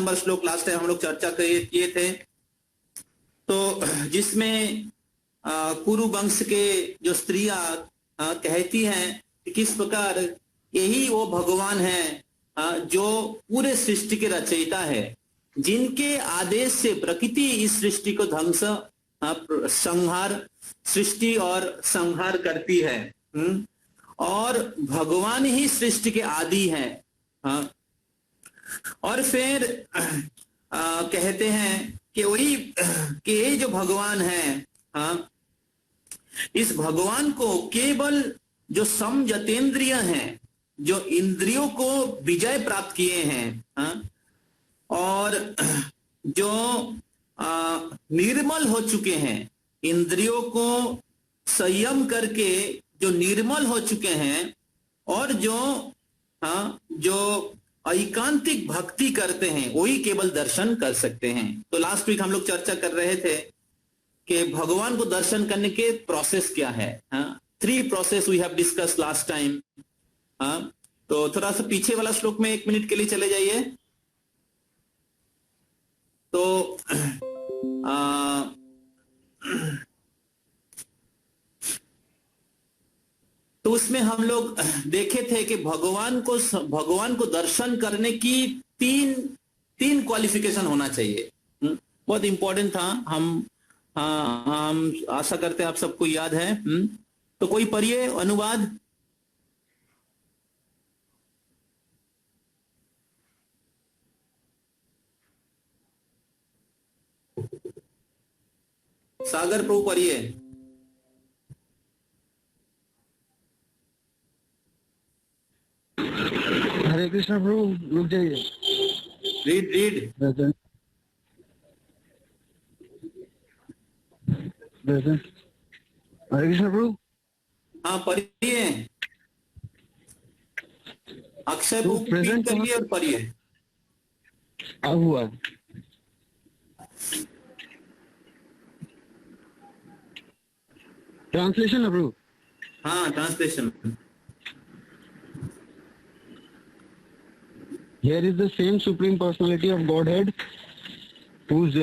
Number श्लोक last time हम लोग चर्चा किए थे, तो जिसमें कुरु वंश के जो स्त्रियां कहती हैं कि किस प्रकार यही वो भगवान है जो पूरे सृष्टि के रचयिता है, जिनके आदेश से प्रकृति इस सृष्टि को ध्वंस संहार सृष्टि और संहार करती है। और भगवान ही सृष्टि के आदि हैं। और फिर कहते हैं कि वही कि ये जो भगवान है, इस भगवान को केवल जो समजतेंद्रिय हैं, जो इंद्रियों को विजय प्राप्त किए हैं, और जो निर्मल हो चुके हैं, इंद्रियों को संयम करके जो निर्मल हो चुके हैं, और जो एकांतिक भक्ति करते हैं, वही केवल दर्शन कर सकते हैं। तो लास्ट वीक हम लोग चर्चा कर रहे थे कि भगवान को दर्शन करने के प्रोसेस क्या है। 3 process we have discuss last time. तो थोड़ा सा पीछे वाला श्लोक में 1 मिनट के लिए चले जाइए। तो तो उसमें हम लोग देखे थे कि भगवान को दर्शन करने की तीन क्वालिफिकेशन होना चाहिए। बहुत इंपॉर्टेंट था। हम आशा करते हैं आप सबको याद है। तो कोई पढ़िए अनुवाद। सागर प्रभु पढ़िए। हरे कृष्ण प्रभु, रुक जाइए। रीड हरे कृष्ण प्रभु। हाँ पढ़िए। अक्षय तो प्रभु प्रेजेंट करिए और पढ़िए। अब हुआ ट्रांसलेशन है प्रभु। हाँ translation. Here is the same Supreme Personality of Godhead whose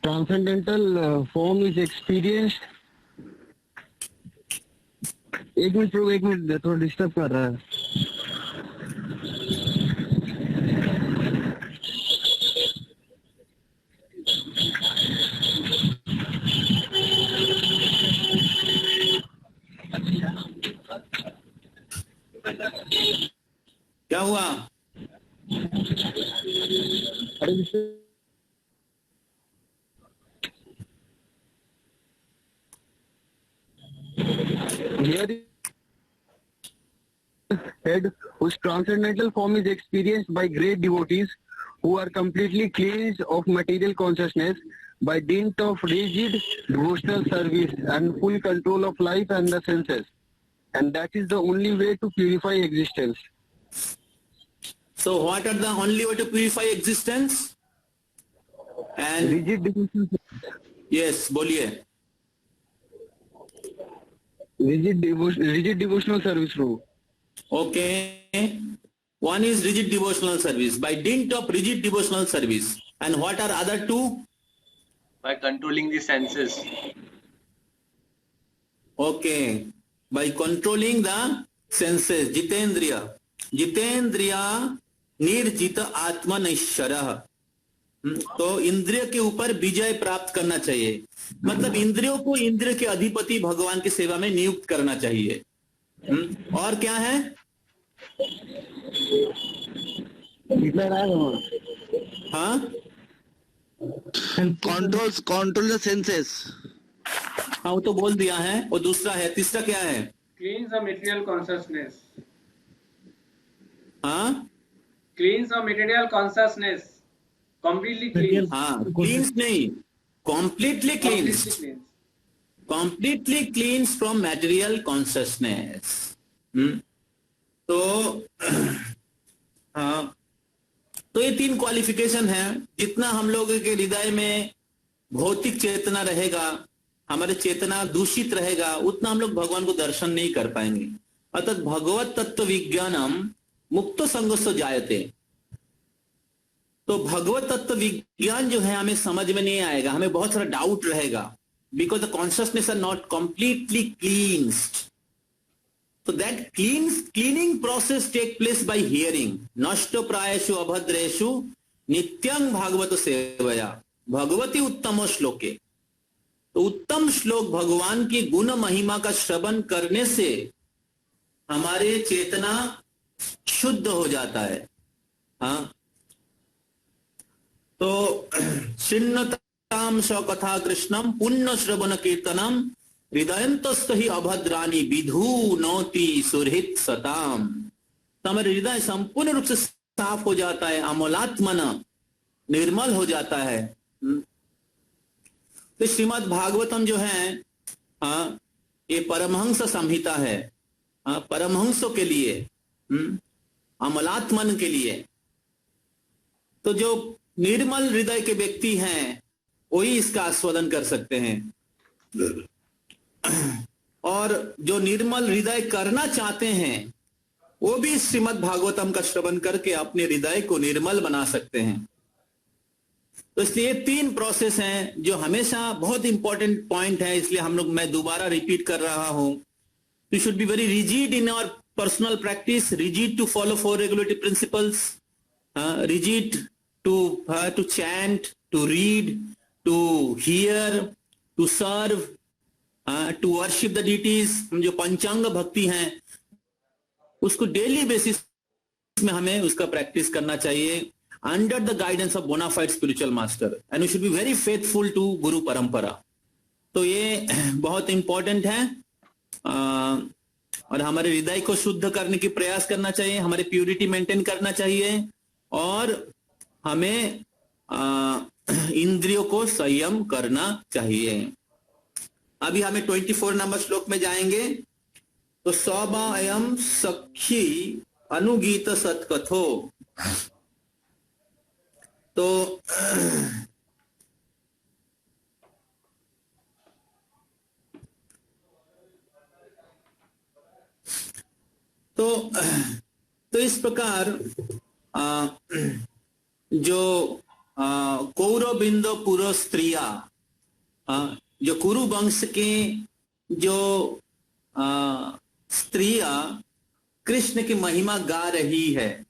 transcendental form is experienced. एक मिनट प्रभु, एक मिनट, थोड़ा डिस्टर्ब कर रहा है। क्या हुआ? Here is head whose transcendental form is experienced by great devotees who are completely cleansed of material consciousness by dint of rigid devotional service and full control of life and the senses. And that is the only way to purify existence. So what are the only way to purify existence? And Rigid devotional service. yes, बोलिए। Rigid devotional service, bro. Okay. One is rigid devotional service. By dint of rigid devotional service. And what are other two? By controlling the senses. Okay. By controlling the senses. Jitendriya. Jitendriya निर्जित आत्मा नैश्चरः। तो इंद्रिय के ऊपर विजय प्राप्त करना चाहिए। मतलब इंद्रियों को इंद्रिय के अधिपति भगवान की सेवा में नियुक्त करना चाहिए। और क्या है? हाँ, control the senses। हाँ वो तो बोल दिया है। और दूसरा है, तीसरा क्या है? Cleanse the material consciousness. हाँ, Cleanse the material consciousness. Completely cleanse. हाँ, क्लींस नहीं, completely क्लींस। Completely cleanse. completely cleans from material consciousness। तो हाँ, तो ये 3 क्वालिफिकेशन है। जितना हम लोगों के हृदय में भौतिक चेतना रहेगा, हमारे चेतना दूषित रहेगा, उतना हम लोग भगवान को दर्शन नहीं कर पाएंगे। अतः भगवत तत्व विज्ञानम मुक्त संगस्थ जायते। तो भगवत तत्व विज्ञान जो है हमें समझ में नहीं आएगा, हमें बहुत सारा डाउट रहेगा, because the consciousness are not completely cleansed. So that cleaning process take place by hearing. Nashto prayeshu abhadreshu nityang भागवत सेवया भगवती उत्तम श्लोके. तो उत्तम श्लोक भगवान की गुण महिमा का श्रवण करने से हमारे चेतना शुद्ध हो जाता है. हाँ, तो शिन्नताम स कथा कृष्णम पुण्य श्रवण कीर्तनम हृदयंतस्थ ही अभद्रानी विधु नौति सुरहित सताम. तो हमारे हृदय संपूर्ण रूप से साफ हो जाता है, अमलात्मन निर्मल हो जाता है. तो श्रीमद् भागवतम जो है ये परमहंस संहिता है, परमहंसों के लिए, अमलात्मन के लिए. तो जो निर्मल हृदय के व्यक्ति हैं वही इसका आस्वादन कर सकते हैं, और जो निर्मल हृदय करना चाहते हैं वो भी श्रीमद् भागवतम का श्रवण करके अपने हृदय को निर्मल बना सकते हैं. तो इसलिए 3 प्रोसेस हैं जो हमेशा बहुत इंपॉर्टेंट पॉइंट है, इसलिए हम लोग, मैं दोबारा रिपीट कर रहा हूं. You should be very rigid in our personal practice, rigid to follow 4 regulatory principles, rigid to chant, to read, to hear, to serve, to worship the deities. जो पंचांग भक्ति हैं उसको डेली बेसिस में हमें उसका प्रैक्टिस करना चाहिए under the guidance of bonafide spiritual master, and we should be very faithful to guru parampara. तो ये बहुत इंपॉर्टेंट है, और हमारे हृदय को शुद्ध करने की प्रयास करना चाहिए, हमारे प्यूरिटी मेंटेन करना चाहिए, और हमें इंद्रियों को संयम करना चाहिए. अभी हमें 24 नंबर श्लोक में जाएंगे. तो सौबा अयम सखी अनुगीत सत्कथो. तो इस प्रकार जो कौरविंद पुरो स्त्रिया, जो कुरु वंश के जो स्त्रियां कृष्ण की महिमा गा रही है.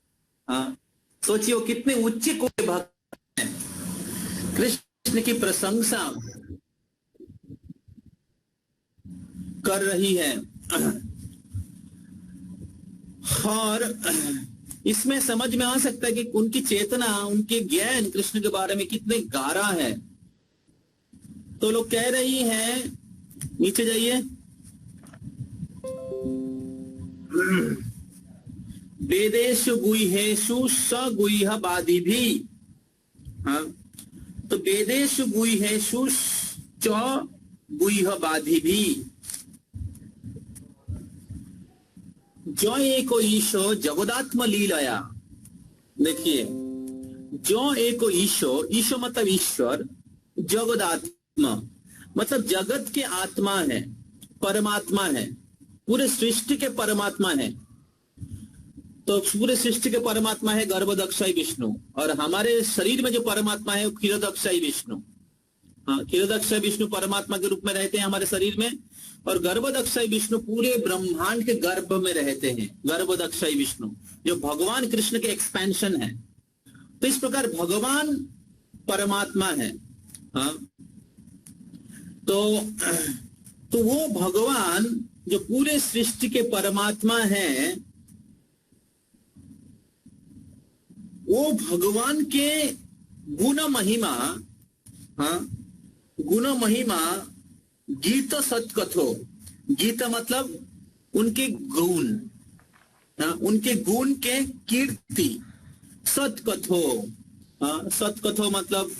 सोचिए वो कितने उच्च कोटि भक्त हैं, कृष्ण की प्रशंसा कर रही है. और इसमें समझ में आ सकता है कि उनकी चेतना, उनके ज्ञान कृष्ण के बारे में कितने गहरा है. तो लोग कह रही हैं, नीचे जाइए, वेदेषु गुह्येषु स गुह्य बादि भी. तो वेदेषु गुह्येषु च गुह्य बादि भी. जो एको ईशो जगदात्म लीलया. देखिए, जो एको ईशो, ईशो मतलब ईश्वर, जगदात्मा मतलब जगत के आत्मा है, परमात्मा है, पूरे सृष्टि के परमात्मा है. तो पूरे सृष्टि के परमात्मा है गर्भदक्षाई विष्णु, और हमारे शरीर में जो परमात्मा है वो क्षीरोदक्षाई विष्णु. हाँ, क्षीरोदक्षाई विष्णु परमात्मा के रूप में रहते हैं हमारे शरीर में, और गर्भदक्षाई विष्णु पूरे ब्रह्मांड के गर्भ में रहते हैं. गर्भदक्षाई विष्णु जो भगवान कृष्ण के एक्सपेंशन है. तो इस प्रकार भगवान परमात्मा है. हाँ, तो वो भगवान जो पूरे सृष्टि के परमात्मा है, वो भगवान के गुण महिमा, गुण महिमा गीत सत्कथो. गीत मतलब उनके गुण, उनके गुण के कीर्ति. सत्कथो, सत्कथो मतलब,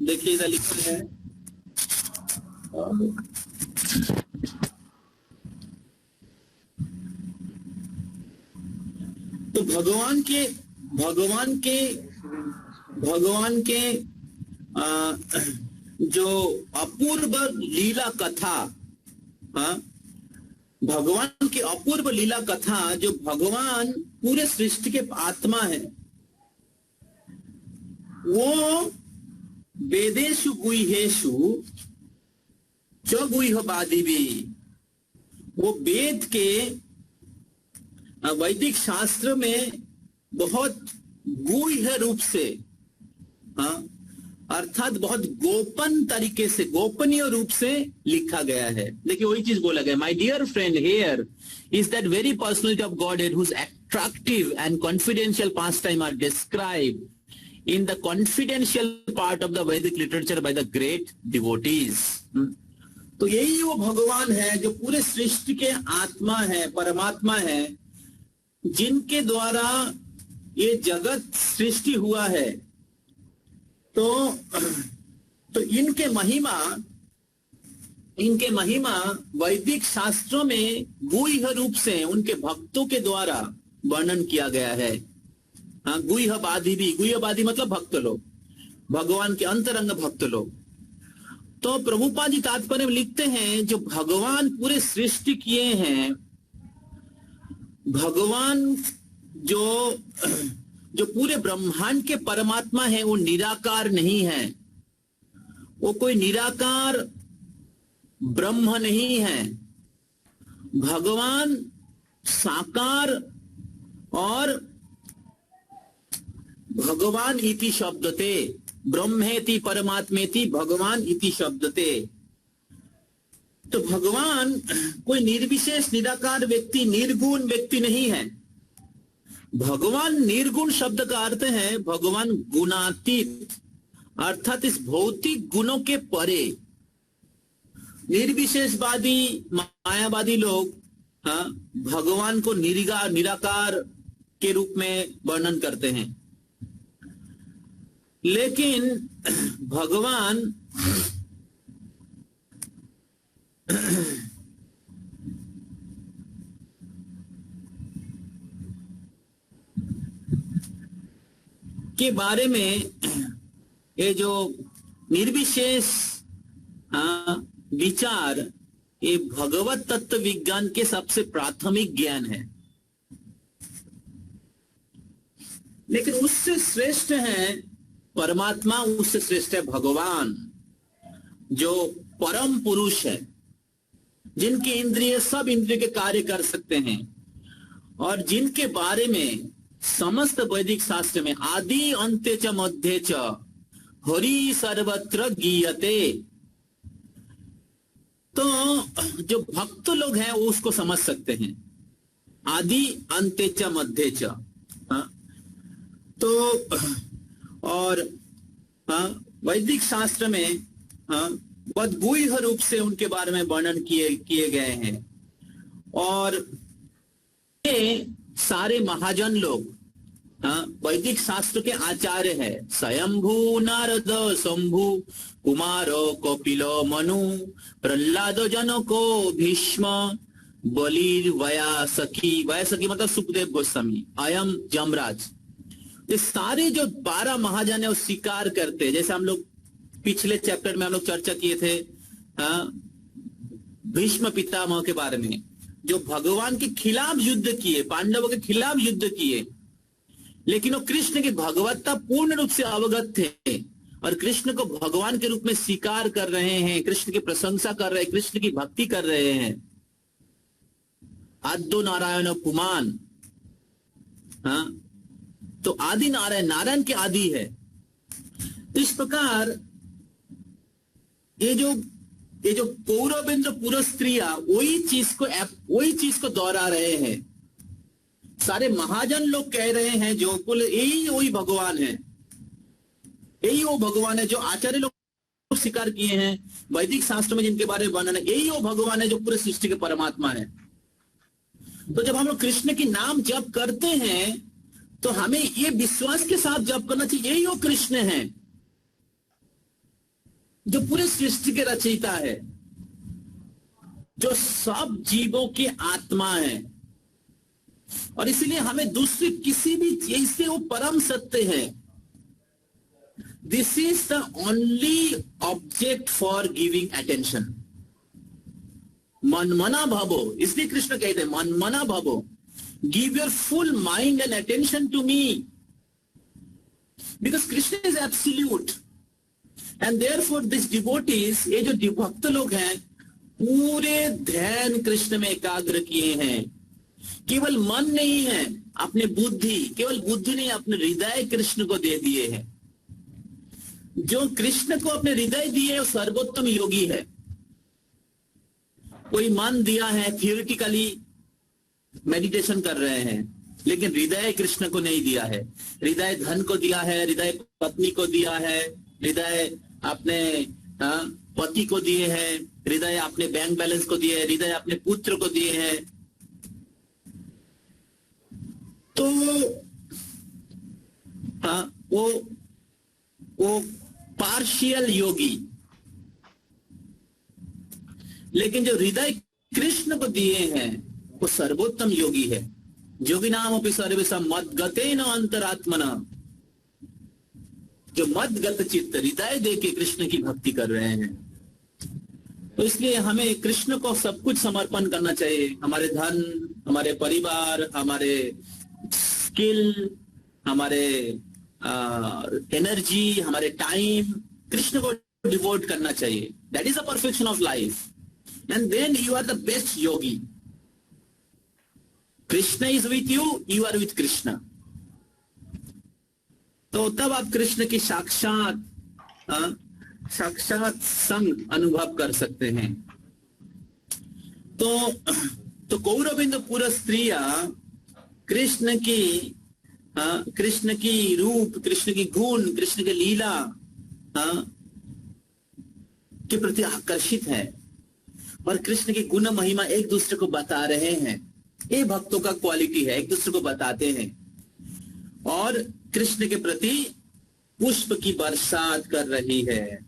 देखिए इधर लिखा है, तो भगवान के जो अपूर्व लीला कथा, भगवान की अपूर्व लीला कथा, जो भगवान पूरे सृष्टि के आत्मा है, वो वेदेषु गुह्येषु च गुह्यवादिभिः, वो वेद के वैदिक शास्त्र में बहुत गुह्य रूप से, अर्थात बहुत गोपन तरीके से, गोपनीय रूप से लिखा गया है। देखिए वही चीज बोला गया, my dear friend, here is that very personality of Godhead whose attractive and confidential pastime are described in the confidential part of the Vedic literature by the great devotees. तो यही वो भगवान है जो पूरे सृष्टि के आत्मा है, परमात्मा है, जिनके द्वारा ये जगत सृष्टि हुआ है। तो इनके महिमा वैदिक शास्त्रों में गुह्य रूप से उनके भक्तों के द्वारा वर्णन किया गया है। हाँ, गुह्यवादी भी, गुह्यवादी मतलब भक्त लोग, भगवान के अंतरंग भक्त लोग। तो प्रभुपाद जी तात्पर्य में लिखते हैं, जो भगवान पूरे सृष्टि किए हैं, भगवान जो पूरे ब्रह्मांड के परमात्मा है, वो निराकार नहीं है, वो कोई निराकार ब्रह्म नहीं है। भगवान साकार और भगवान इति शब्दते, ब्रह्मेति परमात्मेति भगवान इति शब्दते। तो भगवान कोई निर्विशेष निराकार व्यक्ति, निर्गुण व्यक्ति नहीं है। भगवान निर्गुण शब्द का अर्थ है भगवान गुणातीत, अर्थात इस भौतिक गुणों के परे। निर्विशेषवादी, मायावादी लोग भगवान को निराकार के रूप में वर्णन करते हैं, लेकिन भगवान के बारे में ये जो निर्विशेष विचार, ये भगवत तत्व विज्ञान के सबसे प्राथमिक ज्ञान है। लेकिन उससे श्रेष्ठ है परमात्मा, उससे श्रेष्ठ है भगवान, जो परम पुरुष है, जिनके इंद्रिय सब इंद्रिय के कार्य कर सकते हैं, और जिनके बारे में समस्त वैदिक शास्त्र में आदि अंत्य च मध्य च हरि सर्वत्र गीयते। तो जो भक्त लोग हैं वो उसको समझ सकते हैं, आदि अंत्य च मध्य च। तो और वैदिक शास्त्र में बहुत गुह्य रूप से उनके बारे में वर्णन किए गए हैं। और ये सारे महाजन लोग वैदिक शास्त्र के आचार्य है। स्वयंभू नारद शंभु कुमारो कपिलो मनु प्रहलाद जनको भीष्म बलिर वयासखी, वयासखी मतलब सुखदेव गोस्वामी, अयम जमराज। ये सारे जो 12 महाजन है वो स्वीकार करते, जैसे हम लोग पिछले चैप्टर में हम लोग चर्चा किए थे भीष्म पितामह के बारे में, जो भगवान के खिलाफ युद्ध किए, पांडवों के खिलाफ युद्ध किए, लेकिन वो कृष्ण की भगवत्ता पूर्ण रूप से अवगत थे और कृष्ण को भगवान के रूप में स्वीकार कर रहे हैं, कृष्ण की प्रशंसा कर रहे हैं, कृष्ण की भक्ति कर रहे हैं। आद्यो नारायण पुमान, तो आदि नारायण, नारायण के आदि है। तो इस प्रकार ये जो कौरवेंद्र पुरस्त्रिया वही चीज को दोहरा रहे हैं। सारे महाजन लोग कह रहे हैं जो कुल यही वही भगवान है, यही वो भगवान है जो आचार्य लोग स्वीकार किए हैं वैदिक शास्त्र में, जिनके बारे में वर्णन है, यही वो भगवान है जो पूरे सृष्टि के परमात्मा है। तो जब हम लोग कृष्ण की नाम जप करते हैं तो हमें ये विश्वास के साथ जप करना चाहिए, यही वो कृष्ण है जो पूरे सृष्टि के रचयिता है, जो सब जीवों की आत्मा है। और इसलिए हमें दूसरी किसी भी चीज से वो परम सत्य है। This is the only object for giving attention. मनमना भवो, इसलिए कृष्ण कहते हैं मनमना भवो, give your full mind and attention to me. because Krishna is absolute. And therefore this devotees, ये जो भक्त लोग हैं, पूरे ध्यान कृष्ण में एकाग्र किए हैं. केवल मन नहीं है, अपने बुद्धि, केवल बुद्धि नहीं, अपने हृदय कृष्ण को दे दिए हैं. जो कृष्ण को अपने हृदय दिए, वो सर्वोत्तम योगी है. कोई मन दिया है, थियोरिटिकली मेडिटेशन कर रहे हैं, लेकिन हृदय कृष्ण को नहीं दिया है. हृदय धन को दिया है, हृदय पत्नी को दिया है, हृदय अपने पति को दिए हैं, हृदय अपने बैंक बैलेंस को दिए, हृदय अपने पुत्र को दिए हैं. तो वो पार्शियल योगी. लेकिन जो हृदय कृष्ण को दिए हैं, वो सर्वोत्तम योगी है. योगी नाम अपि सर्वेषां मद्गतेन अंतरात्मना. जो मद्गत चित्त, हृदय देके कृष्ण की भक्ति कर रहे हैं. तो इसलिए हमें कृष्ण को सब कुछ समर्पण करना चाहिए. हमारे धन, हमारे परिवार, हमारे स्किल, हमारे एनर्जी, हमारे टाइम, कृष्ण को डिवोट करना चाहिए. That is the perfection of life. And then you are the best yogi. Krishna is with you, you are with Krishna. तो तब आप कृष्ण की साक्षात संग अनुभव कर सकते हैं. तो कौरविंद पूरा स्त्रिया कृष्ण की रूप, कृष्ण की गुण, कृष्ण की लीला के प्रति आकर्षित है, और कृष्ण की गुण महिमा एक दूसरे को बता रहे हैं. ये भक्तों का क्वालिटी है, एक दूसरे को बताते हैं और कृष्ण के प्रति पुष्प की बरसात कर रही है.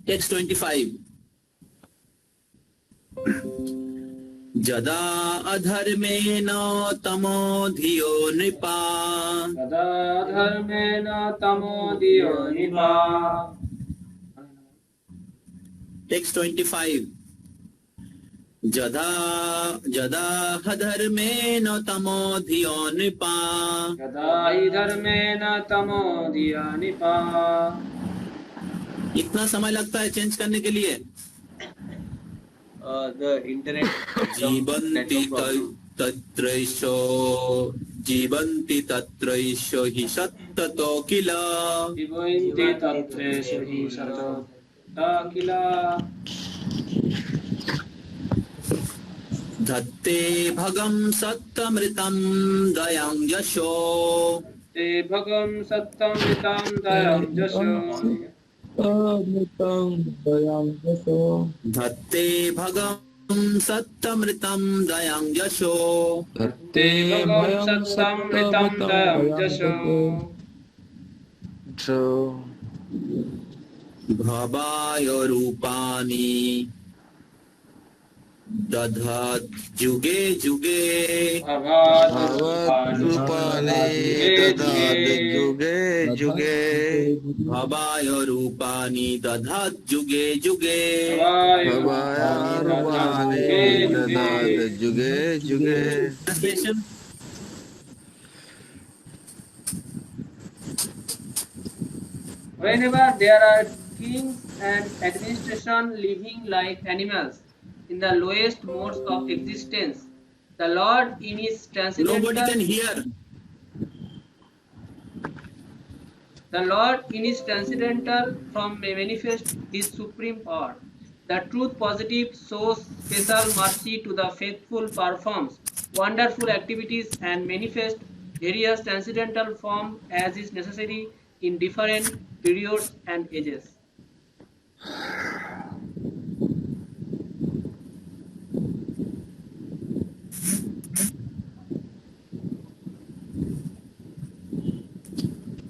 टेक्स्ट 25. जदा अधर्मेण तमोधियो नृपा. तदा धर्मेण तमोधियो नृपा. टेक्स्ट 25. जदा धर्मेण तमोधियो नृपा. तदा हि धर्मेण तमोधियो नृपा. इतना समय लगता है चेंज करने के लिए? The internet. जीवन्ति तत्रैषो हि सत्ततो किल. जीवन्ति तत्रेषु हि सत्ततो किल. धत्ते भगं सत्तमृतं दयां यशो. ते भगं सत्तमृतं दयां यशो. धत्ते भगं सत्तमृतं दयां यशो. ते भगं सत्तमृतं दयां यशो. भवाय रूपाणि दधात जुगे जुगे. रूपाने दधात जुगे जुगे. भवाय रूपाणि दधात जुगे जुगे. रूपाने दधात जुगे जुगे. Translation. Whenever there are kings and administration living like animals in the lowest modes of existence, the Lord in his Nobody can transcendental hear. The Lord in his transcendental form may manifest his supreme power. The truth positive shows special mercy to the faithful, performs wonderful activities and manifest various transcendental forms as is necessary in different periods and ages.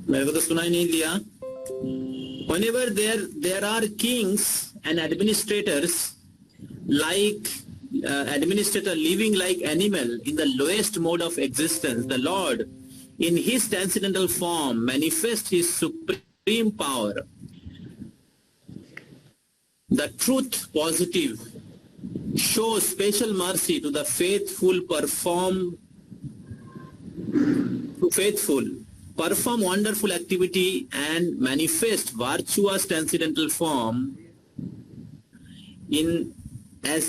मेरे को तो सुनाई नहीं दिया. Whenever there are kings and administrators like administrator living like animal in the lowest mode of existence, the Lord in his transcendental form manifests his supreme power. The truth positive shows special mercy to the faithful, perform wonderful activity and manifest virtuous transcendental form in as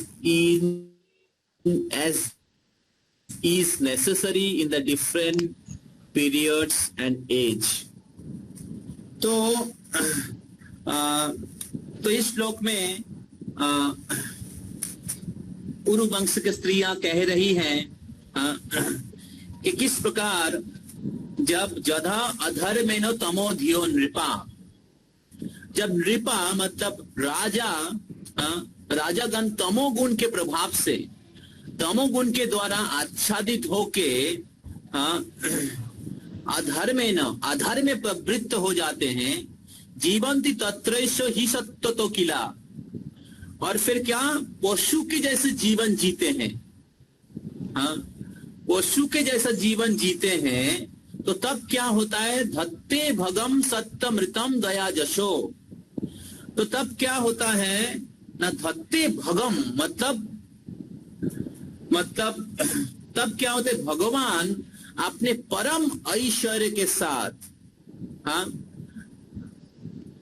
is necessary in the different periods and age. तो इस श्लोक में कुरु वंश की स्त्रियां कह रही हैं कि किस प्रकार जब जधा अधर में न तमो धियो नृपा, जब नृपा मतलब राजा राजागण तमोगुण के प्रभाव से, तमोगुण के द्वारा आच्छादित होके अधर में प्रवृत्त हो जाते हैं। जीवंती तत्रैष ही सत्व तो किला, और फिर क्या पशु के जैसे जीवन जीते हैं। पशु के जैसा जीवन जीते हैं तो तब क्या होता है, धत्ते भगम सत्यमृतम दया जशो। तो तब क्या होता है ना, धत्ते भगम मतलब तब क्या होता है, भगवान अपने परम ऐश्वर्य के साथ,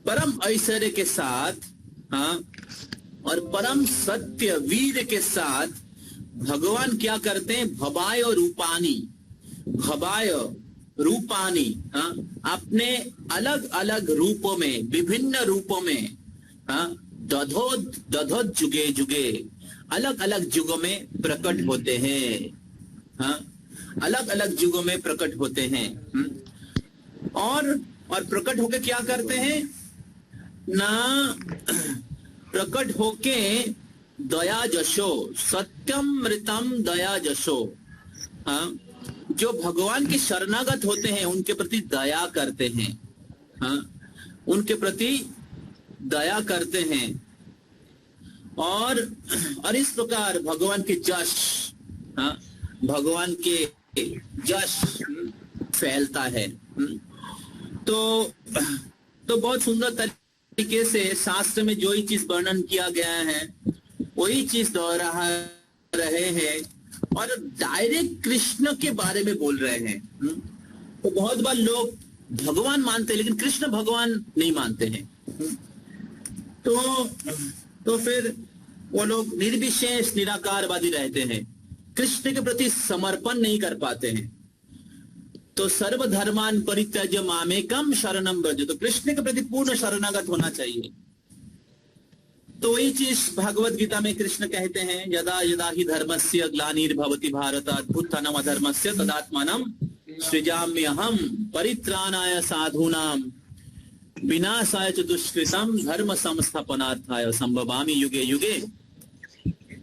परम ऐश्वर्य के साथ और परम सत्य वीर के साथ भगवान क्या करते हैं, भवाय रूपानी अपने अलग अलग रूपों में, विभिन्न रूपों में दधोद जुगे जुगे अलग अलग युगों में प्रकट होते हैं। अलग अलग युगों में प्रकट होते हैं। और प्रकट होके क्या करते हैं ना, प्रकट होके दया जशो, सत्यमृतम दया जशो, जो भगवान के शरणागत होते हैं उनके प्रति दया करते हैं, उनके प्रति दया करते हैं। और इस प्रकार भगवान के जश, भगवान के जश फैलता है। तो बहुत सुंदर तरीके से शास्त्र में जो ही चीज वर्णन किया गया है वही चीज दोहरा रहे हैं और डायरेक्ट कृष्ण के बारे में बोल रहे हैं। तो बहुत बार लोग भगवान मानते हैं लेकिन कृष्ण भगवान नहीं मानते हैं। तो फिर वो लोग निर्विशेष निराकारवादी रहते हैं, कृष्ण के प्रति समर्पण नहीं कर पाते हैं। तो सर्वधर्मान परित्यज्य मामेकम शरणम व्रज, तो कृष्ण के प्रति पूर्ण शरणागत होना चाहिए। तो वही चीज भगवत गीता में कृष्ण कहते हैं, यदा यदा ही धर्मस्य ग्लानिर्भवति भारत अद्भुतनम अधर्मस्य तदात्मानं सृजाम्यहं परित्राणाय साधूनां विनाशाय च दुष्कृतं धर्म संस्थापनार्थाय संभवामि युगे युगे।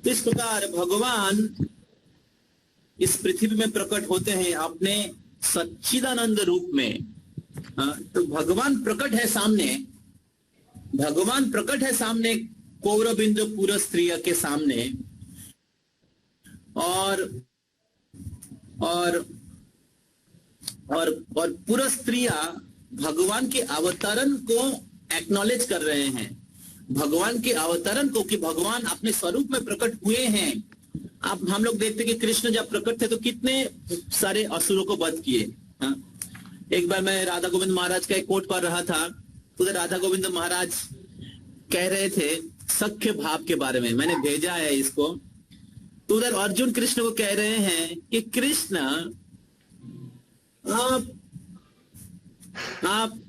इस प्रकार भगवान इस पृथ्वी में प्रकट होते हैं अपने सच्चिदानंद रूप में। तो भगवान प्रकट है सामने, भगवान प्रकट है सामने कौरबिंदु पूर्व स्त्रिया के सामने। और पूर्व स्त्रिया भगवान के अवतरण को एक्नॉलेज कर रहे हैं, भगवान के अवतरण को, कि भगवान अपने स्वरूप में प्रकट हुए हैं। अब हम लोग देखते कि कृष्ण जब प्रकट थे तो कितने सारे असुरों को वध किए। एक बार मैं राधा गोविंद महाराज का एक कोट पढ़ रहा था, उधर राधा गोविंद महाराज कह रहे थे सख्य भाव के बारे में, मैंने भेजा है इसको। तो उधर अर्जुन कृष्ण को कह रहे हैं कि कृष्ण आप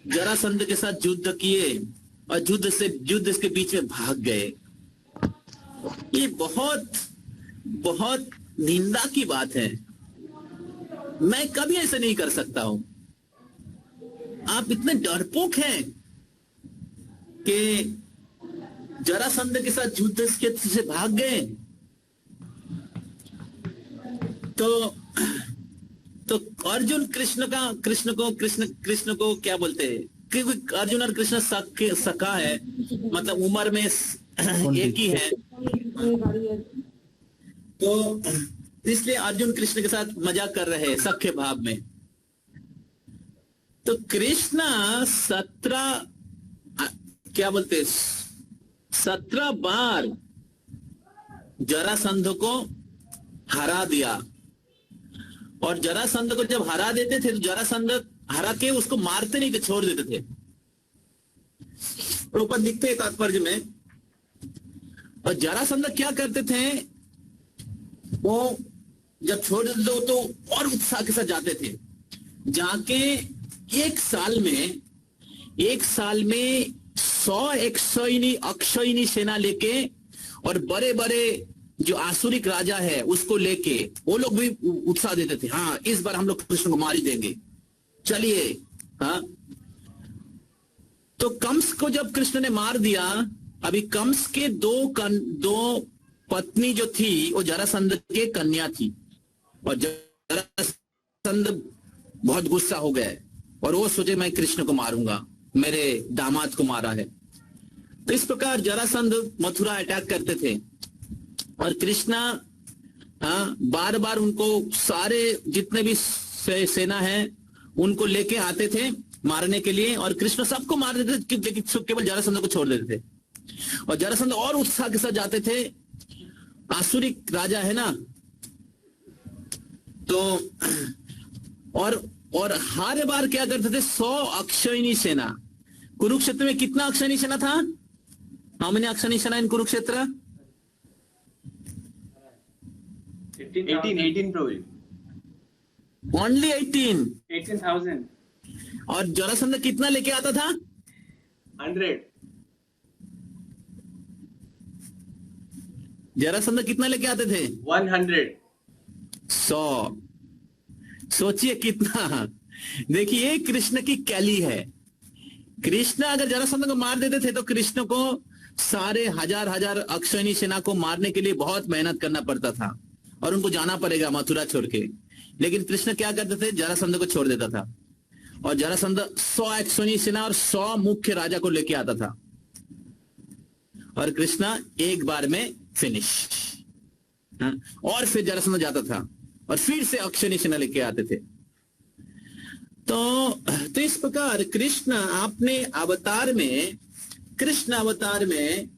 जरासंध के साथ युद्ध किए और युद्ध इसके बीच में भाग गए। ये बहुत निंदा की बात है, मैं कभी ऐसा नहीं कर सकता हूं। आप इतने डरपोक हैं कि जरासंध के साथ युद्ध से भाग गए। तो अर्जुन कृष्ण को क्या बोलते हैं, क्योंकि अर्जुन और कृष्ण सखा है, मतलब उम्र में एक ही है। तो इसलिए अर्जुन कृष्ण के साथ मजाक कर रहे हैं सख्य भाव में। तो कृष्ण 17 बार जरासंध को हरा दिया और जरासंध को जब हरा देते थे तो जरासंध हरा के उसको मारते नहीं थे, छोड़ देते थे। और ऊपर लिखते हैं तात्पर्य में, और जरासंध क्या करते थे, वो जब छोड़ देते थे तो और उत्साह के साथ जाते थे, जाके एक साल में 100 अक्षयिनी सेना लेके और बड़े बड़े जो आसुरिक राजा है उसको लेके वो लोग भी उत्साह देते थे, हाँ इस बार हम लोग कृष्ण को मार ही देंगे, चलिए। हाँ, तो कंस को जब कृष्ण ने मार दिया, अभी कंस के दो पत्नी जो थी वो जरासंध के कन्या थी, और जरासंध बहुत गुस्सा हो गए और वो सोचे मैं कृष्ण को मारूंगा, मेरे दामाद को मारा है। तो इस प्रकार जरासंध मथुरा अटैक करते थे और कृष्णा बार बार उनको सारे जितने भी सेना है उनको लेके आते थे मारने के लिए, और कृष्ण सबको मार देते थे लेकिन केवल जरासंध को छोड़ देते थे। और जरासंध और उत्साह के साथ जाते थे, आसुरिक राजा है ना, तो और हर बार क्या करते थे, 100 अक्षयिनी सेना। कुरुक्षेत्र में कितना अक्षयिनी सेना था? हाउ मेनी अक्षयिनी सेना इन कुरुक्षेत्र? 18 probably. ओनली 18,000. और जरासंध कितना लेके आता था? 100. जरासंध कितना लेके आते थे? 100. 100। सोचिए कितना। देखिए ये कृष्ण की कैली है। कृष्ण अगर जरासंध को मार देते थे तो कृष्ण को सारे हजार अक्षयिनी सेना को मारने के लिए बहुत मेहनत करना पड़ता था और उनको जाना पड़ेगा मथुरा छोड़ के। लेकिन कृष्ण क्या करते थे, जरासंध को छोड़ देता था और जरासंध 100 अक्षयिनी सेना और 100 मुख्य राजा को लेके आता था और कृष्ण एक बार में फिनिश। और फिर जरासंध जाता था और फिर से अक्षयिनी सेना लेके आते थे। तो इस प्रकार कृष्ण अपने अवतार में, कृष्ण अवतार में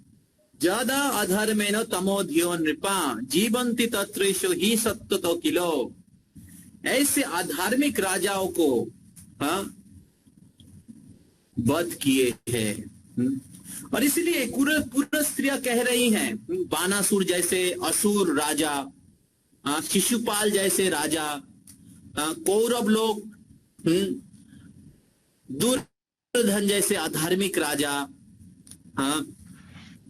ज्यादा अधर्मेण तमोधियो नृपा जीवंति तत्रेषु ही सत्ततो किलो, ऐसे आधार्मिक राजाओं को वध किए हैं। और इसीलिए पूर्ण स्त्रियां कह रही हैं, बानासुर जैसे असुर राजा, शिशुपाल जैसे राजा, कौरव लोग, दुर्योधन जैसे अधार्मिक राजा,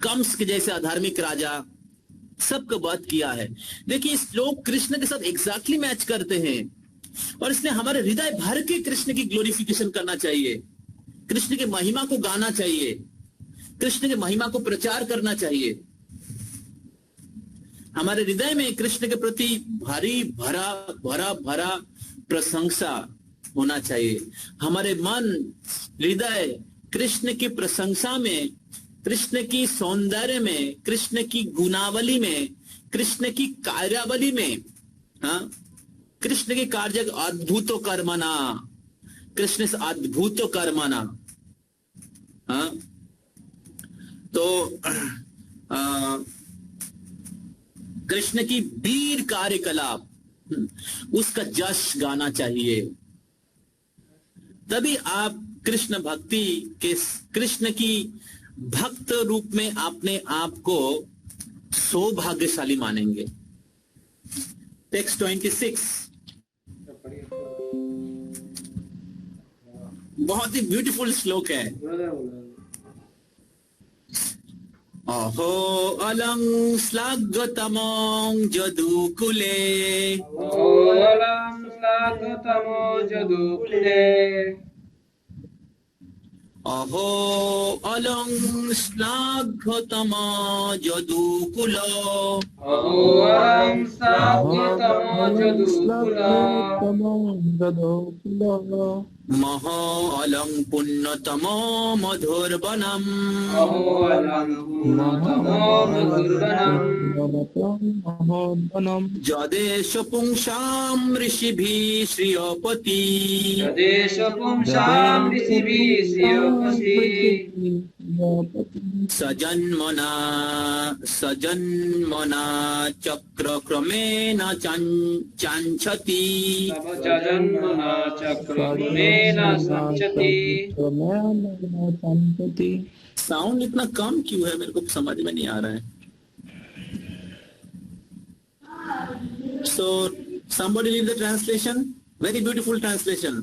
कंस के जैसे अधार्मिक राजा, सबको वध किया है। देखिए इस लोग कृष्ण के साथ एग्जैक्टली मैच करते हैं और इसलिए हमारे हृदय भर के कृष्ण की ग्लोरिफिकेशन करना चाहिए, कृष्ण की महिमा को गाना चाहिए, कृष्ण की महिमा को प्रचार करना चाहिए। हमारे हृदय में कृष्ण के प्रति भारी भरा प्रशंसा होना चाहिए। हमारे मन हृदय कृष्ण की प्रशंसा में, कृष्ण की सौंदर्य में, कृष्ण की गुणावली में, कृष्ण की कार्यावली में, कृष्ण के कार्य अद्भुतो कर्मणा, कृष्ण से अद्भुतो कर्मणा। तो कृष्ण की वीर कार्यकलाप, उसका जश गाना चाहिए। तभी आप कृष्ण भक्ति के, कृष्ण की भक्त रूप में अपने आप को सौभाग्यशाली मानेंगे। टेक्स्ट 26 बहुत ही ब्यूटीफुल श्लोक है। अहो अलं श्लाघ्यतमं जदुकुले, अहो अलं श्लाघ्यतमं जदुकुले, अहो अलं श्लाघ्यतमं जदुकुलो, अहो अलं श्लाघ्यतमं जदुकुलो, महो अलं पुण्यतमो मधुर्वनम्, अहो अलं पुण्यतमो मधुर्वनम्, जदेश पुंसां ऋषिभिः श्रियोपति, यदेश पुंसां ऋषिभिः श्रियोपति, सजन्मना चक्रक्रमेण चांचति सजन्मना चक्रमेण संचति। साउंड इतना कम क्यों है, मेरे को समझ में नहीं आ रहा है। So somebody read the translation, very beautiful translation.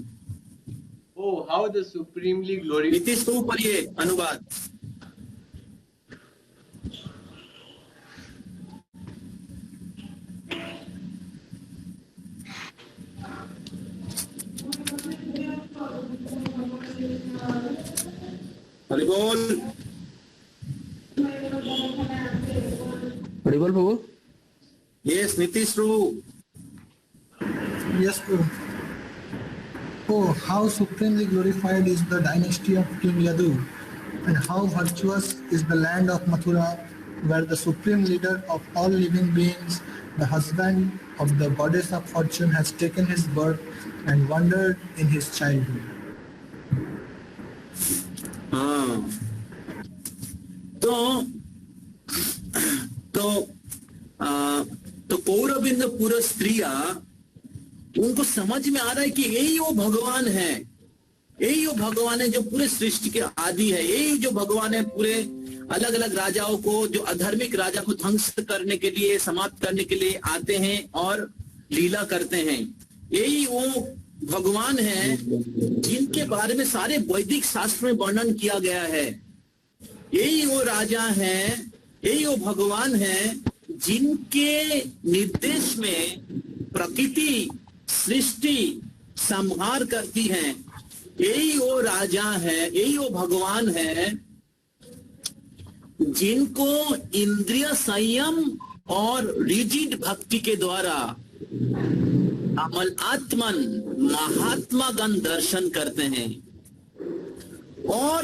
Oh, how the supremely glorious. Nitish तो पढ़िए अनुवाद। हरि बोल। हरि बोल प्रभु। Yes, Nitish Prabhu. Yes, Prabhu. Oh, how supremely glorified is the dynasty of King Yadu, and how virtuous is the land of Mathura, where the supreme leader of all living beings, the husband of the goddess of fortune, has taken his birth and wandered in his childhood. हाँ, तो कौरविंद पूरा स्त्रिया उनको समझ में आ रहा है कि यही वो भगवान है, यही वो भगवान है जो पूरे सृष्टि के आदि है, यही जो भगवान है पूरे अलग अलग राजाओं को, जो अधर्मिक राजा को ध्वंस करने के लिए, समाप्त करने के लिए आते हैं और लीला करते हैं। यही वो भगवान है जिनके बारे में सारे वैदिक शास्त्र में वर्णन किया गया है। यही वो राजा है, यही वो भगवान है जिनके निर्देश में प्रकृति सृष्टि संहार करती है। यही वो राजा है, यही वो भगवान है जिनको इंद्रिय संयम और रिजिड भक्ति के द्वारा अमल आत्मन महात्मा गण दर्शन करते हैं। और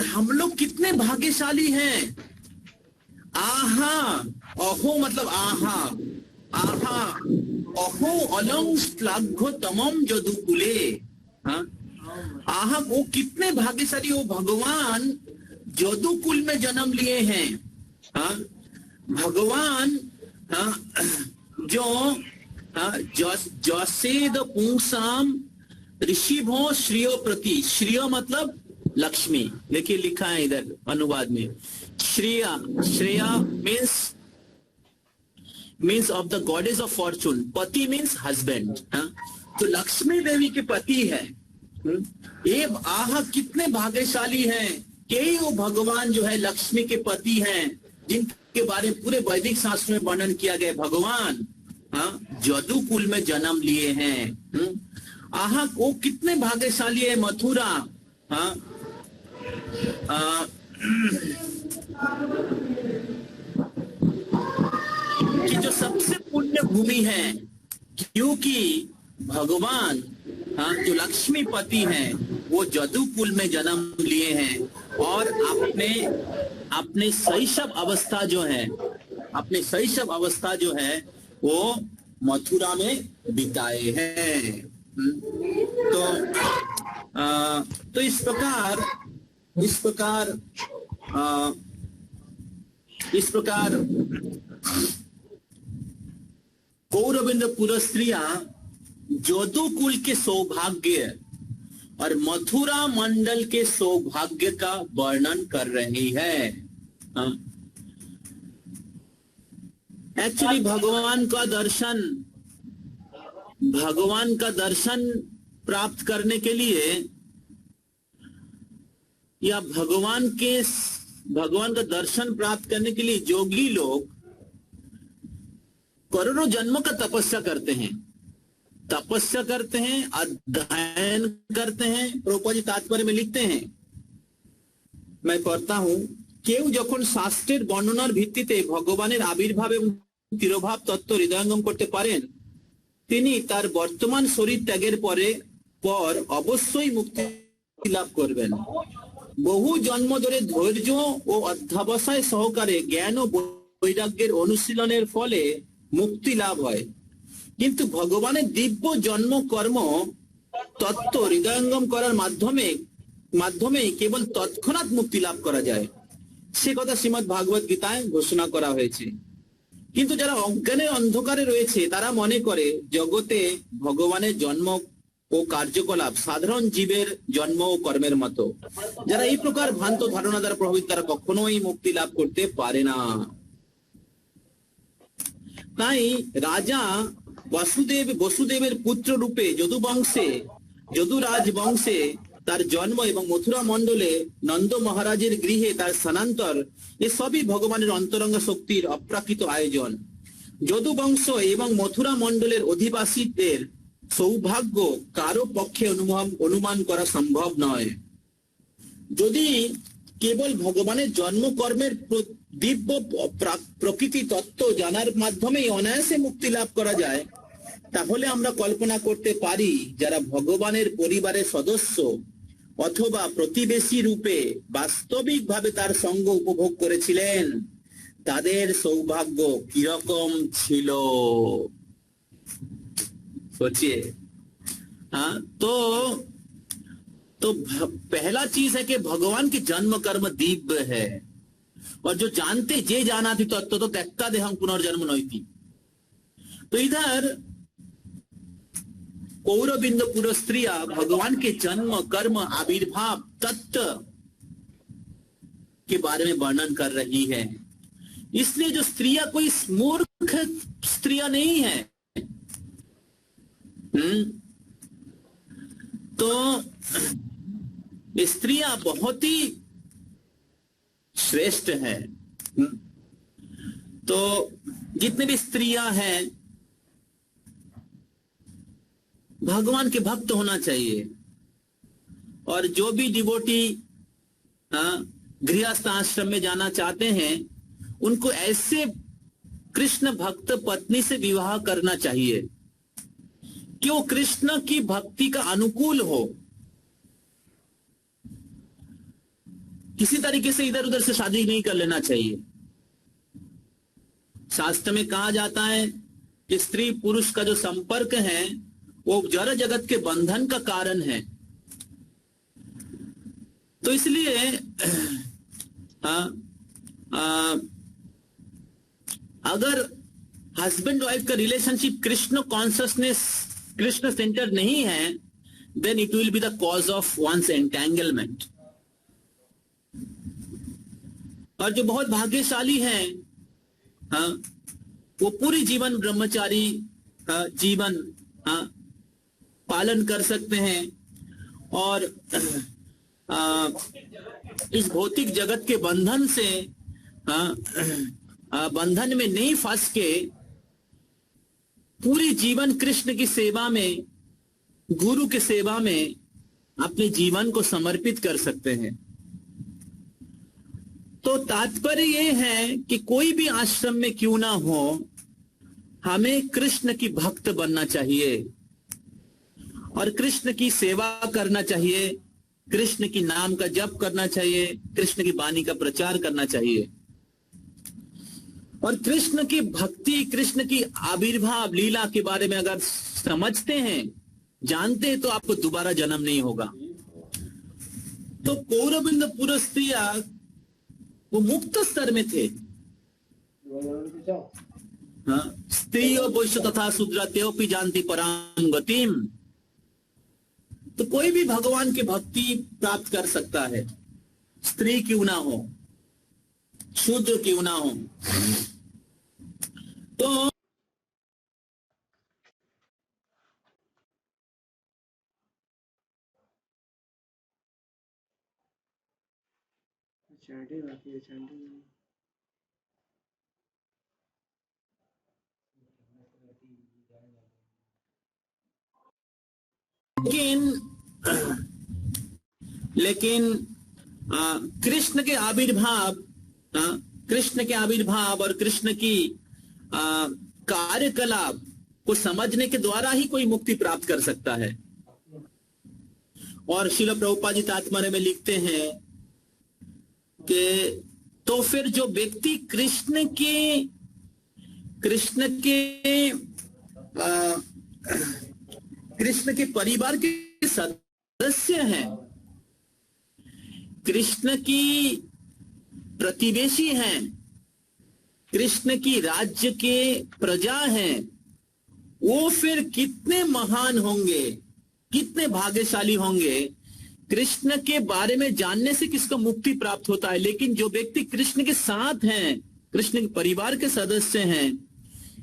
हम लोग कितने भाग्यशाली हैं। आहा अहो मतलब आहा, आहा अहो अलंग श्लाघ्यो तमम जदुकुले। हाँ, आहा वो कितने भाग्यशाली, वो भगवान जदुकुल में जन्म लिए हैं। हाँ, भगवान हाँ, जो जसेद पुंसाम ऋषिभो श्रियो प्रति, श्रियो मतलब लक्ष्मी। देखिए लिखा है इधर अनुवाद में, Shreya, Shreya means of the goddess of Fortune, पति मीन्स हस्बैंड। तो लक्ष्मी देवी के पति है। ये आह कितने भाग्यशाली हैं, यही वो भगवान जो है लक्ष्मी के पति हैं, जिनके बारे में पूरे वैदिक शास्त्र में वर्णन किया गया। भगवान जदुकुल में जन्म लिए हैं। आहा वो कितने भाग्यशाली है मथुरा। कि जो सबसे पुण्य भूमि है, क्योंकि भगवान जो लक्ष्मीपति हैं वो जदुकुल में जन्म लिए हैं और अपने शैशव अवस्था जो है, अपने शैशव अवस्था जो है वो मथुरा में बिताए हैं। तो इस प्रकार कौरविंद पुरस्त्रिया जदुकुल के सौभाग्य और मथुरा मंडल के सौभाग्य का वर्णन कर रही है। एक्चुअली भगवान का दर्शन प्राप्त करने के लिए या भगवान का दर्शन प्राप्त करने के लिए योगी लोग करोड़ों जन्मों का तपस्या करते हैं, अध्ययन करते हैं। प्रभुपाद जी तात्पर्य में लिखते हैं, मैं पढ़ता हूं, কেউ যখন শাস্ত্রের বর্ণনার ভিত্তিতে ভগবানের আবির্ভাব এবং তিরোভাব তত্ত্ব হৃদয়ঙ্গম করতে পারেন, তিনি তার বর্তমান শরীর ত্যাগের পর অবশ্যই মুক্তি লাভ করবেন। বহু জন্ম ধরে ধৈর্য ও অধ্যবসায় সহকারে জ্ঞান ও বৈরাগ্যের অনুশীলনের ফলে মুক্তি লাভ হয়। কিন্তু ভগবানের দিব্য জন্ম কর্ম তত্ত্ব হৃদয়ঙ্গম করার মাধ্যমে কেবল তৎক্ষণাৎ মুক্তি লাভ করা যায়। সে কথা শ্রীমদ্ ভাগবত গীতায় ঘোষণা করা হয়েছে। কিন্তু যারা অজ্ঞানের অন্ধকারে রয়েছে তারা মনে করে জগতে ভগবানের জন্ম ও কার্যকলাপ সাধারণ জীবের জন্ম ও কর্মের মতো। যারা এই প্রকার ভ্রান্ত ধারণা দ্বারা প্রভাবিত তারা কখনোই মুক্তি লাভ করতে পারে না। তাই রাজা বসুদেবের পুত্র রূপে যদুরাজ বংশে তার জন্ম এবং মথুরা মণ্ডলে নন্দ মহারাজের গৃহে তার স্থানান্তর এসবই ভগবানের অন্তরঙ্গ শক্তির অপ্রাকৃত আয়োজন। যদু বংশ এবং মথুরা মণ্ডলের অধিবাসীদের সৌভাগ্য কারো পক্ষে অনুমান করা সম্ভব নয়। যদি কেবল ভগবানের জন্মকর্মের দিব্য প্রকৃতি তত্ত্ব জানার মাধ্যমে অনায়াসে মুক্তি লাভ করা যায়, তাহলে আমরা কল্পনা করতে পারি যারা ভগবানের পরিবারের সদস্য অথবা প্রতিবেশী রূপে বাস্তবিকভাবে তার সঙ্গ উপভোগ করেছিলেন তাদের সৌভাগ্য কিরকম ছিল। सोचिए। हाँ, तो पहला चीज है कि भगवान की जन्म कर्म दिव्य है, और जो जानते जे जाना थी तत्व तो त्यक्ता देहं पुनर्जन्म नहीं थी। तो इधर कौरबिंद पुर स्त्रिया भगवान के जन्म कर्म आविर्भाव तत्व के बारे में वर्णन कर रही है। इसलिए जो स्त्रियां कोई मूर्ख स्त्रियां नहीं है। तो स्त्रियां बहुत ही श्रेष्ठ है। तो जितने भी स्त्रियां हैं भगवान के भक्त होना चाहिए, और जो भी डिवोटी गृहस्थ आश्रम में जाना चाहते हैं उनको ऐसे कृष्ण भक्त पत्नी से विवाह करना चाहिए कि वो कृष्ण की भक्ति का अनुकूल हो। किसी तरीके से इधर उधर से शादी नहीं कर लेना चाहिए। शास्त्र में कहा जाता है कि स्त्री पुरुष का जो संपर्क है वो जड़ जगत के बंधन का कारण है। तो इसलिए अगर हस्बैंड वाइफ का रिलेशनशिप कृष्ण सेंटर नहीं है, then it will be the cause of one's entanglement. और जो बहुत भाग्यशाली हैं, वो पूरी जीवन ब्रह्मचारी जीवन पालन कर सकते हैं, और इस भौतिक जगत के बंधन से बंधन में नहीं फंस के पूरी जीवन कृष्ण की सेवा में, गुरु की सेवा में अपने जीवन को समर्पित कर सकते हैं। तो तात्पर्य ये है कि कोई भी आश्रम में क्यों ना हो, हमें कृष्ण की भक्त बनना चाहिए और कृष्ण की सेवा करना चाहिए, कृष्ण की नाम का जप करना चाहिए, कृष्ण की वाणी का प्रचार करना चाहिए। और कृष्ण की भक्ति, कृष्ण की आविर्भाव लीला के बारे में अगर समझते हैं, जानते हैं, तो आपको दोबारा जन्म नहीं होगा। तो कौरबिंद पुर स्त्रिया वो मुक्त स्तर में थे। स्त्रियो वैश्य तथा शूद्र तेओपि जानती परां गतिम। तो कोई भी भगवान की भक्ति प्राप्त कर सकता है, स्त्री क्यों ना हो, शूद्र क्यों ना हो। तो लेकिन कृष्ण के आविर्भाव, कृष्ण के आविर्भाव और कृष्ण की कार्यकलाप को समझने के द्वारा ही कोई मुक्ति प्राप्त कर सकता है। और श्रील प्रभुपाद जी तात्पर्य में लिखते हैं कि तो फिर जो व्यक्ति कृष्ण के परिवार के सदस्य हैं, कृष्ण की प्रतिवेशी हैं, कृष्ण की राज्य के प्रजा हैं, वो फिर कितने महान होंगे, कितने भाग्यशाली होंगे। कृष्ण के बारे में जानने से किसको मुक्ति प्राप्त होता है, लेकिन जो व्यक्ति कृष्ण के साथ हैं, कृष्ण के परिवार के सदस्य हैं,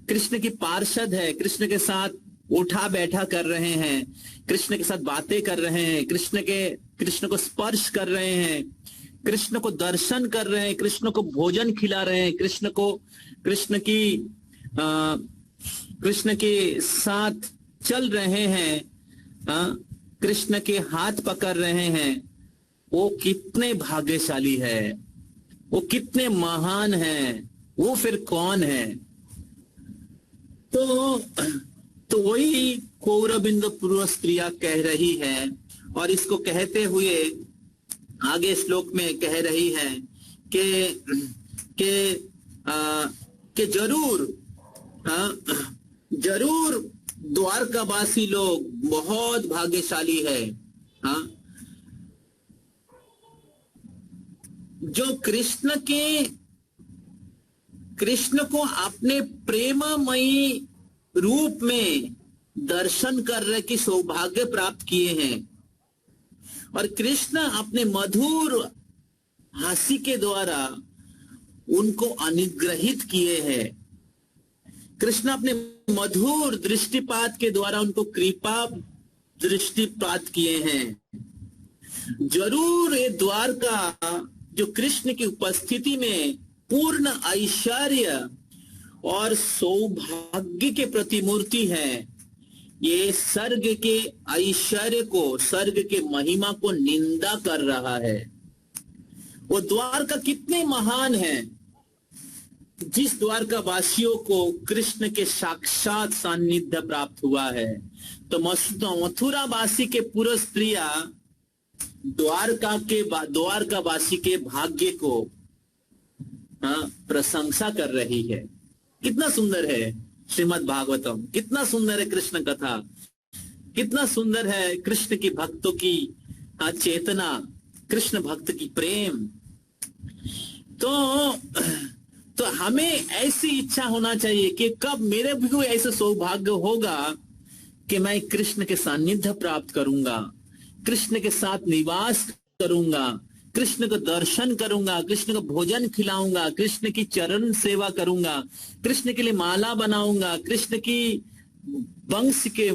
कृष्ण की पार्षद है, कृष्ण के साथ उठा बैठा कर रहे हैं, कृष्ण के साथ बातें कर रहे हैं, कृष्ण को स्पर्श कर रहे हैं, कृष्ण को दर्शन कर रहे हैं, कृष्ण को भोजन खिला रहे हैं, कृष्ण के साथ चल रहे हैं, कृष्ण के हाथ पकड़ रहे हैं, वो कितने भाग्यशाली है, वो कितने महान हैं, वो फिर कौन है। तो वही कौरबिंदु पूर्व स्त्रिया कह रही है, और इसको कहते हुए आगे श्लोक में कह रही है कि जरूर द्वारकावासी लोग बहुत भाग्यशाली है, जो कृष्ण को अपने प्रेममयी रूप में दर्शन करने की सौभाग्य प्राप्त किए हैं, और कृष्ण अपने मधुर हास्य के द्वारा उनको अनुग्रहित किए हैं। कृष्ण अपने मधुर दृष्टिपात के द्वारा उनको कृपा दृष्टिपात किए हैं। जरूर ये द्वारका जो कृष्ण की उपस्थिति में पूर्ण ऐश्वर्य और सौभाग्य के प्रतिमूर्ति है, ये स्वर्ग के ऐश्वर्य को, स्वर्ग के महिमा को निंदा कर रहा है। वो द्वारका कितने महान है, जिस द्वारका वासियों को कृष्ण के साक्षात सान्निध्य प्राप्त हुआ है। तो मथुरा वासी के पूर्व स्त्रियां द्वारका वासी के भाग्य को प्रशंसा कर रही है। कितना सुंदर है श्रीमद् भागवतम, कितना सुंदर है कृष्ण कथा, कितना सुंदर है कृष्ण की भक्तों की चेतना, कृष्ण भक्त की प्रेम। तो हमें ऐसी इच्छा होना चाहिए कि कब मेरे भी ऐसा सौभाग्य होगा कि मैं कृष्ण के सानिध्य प्राप्त करूंगा, कृष्ण के साथ निवास करूंगा, कृष्ण को दर्शन करूंगा, कृष्ण को भोजन खिलाऊंगा, कृष्ण की चरण सेवा करूंगा, कृष्ण के लिए माला बनाऊंगा, कृष्ण की वंश के